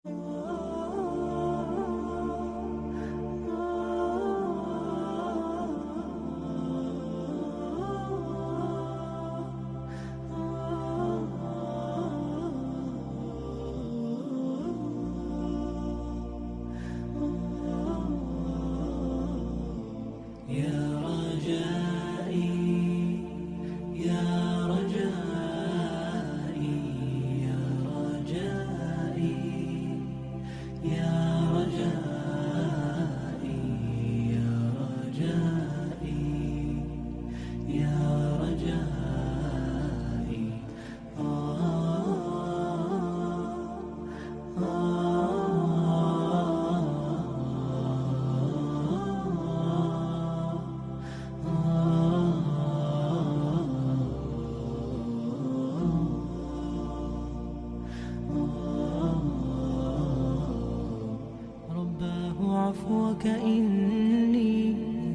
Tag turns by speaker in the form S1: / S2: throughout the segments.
S1: يا رجائي يا رجائي يا رجائي يا رجائي يا رجائي يا رجائي رباه عفوك إني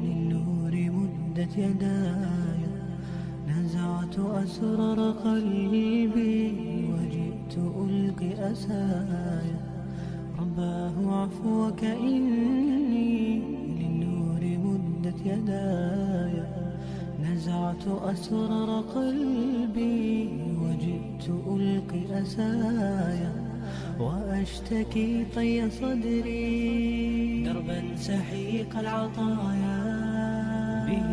S1: للنور مدت يداي، نزعت أسرار قلبي وجئت ألقي أسايا. رباه عفوك إني للنور مدت يداي، نزعت أسرار قلبي وجئت ألقي أسايا. وأشتكي طي صدري دربا سحيق العطايا به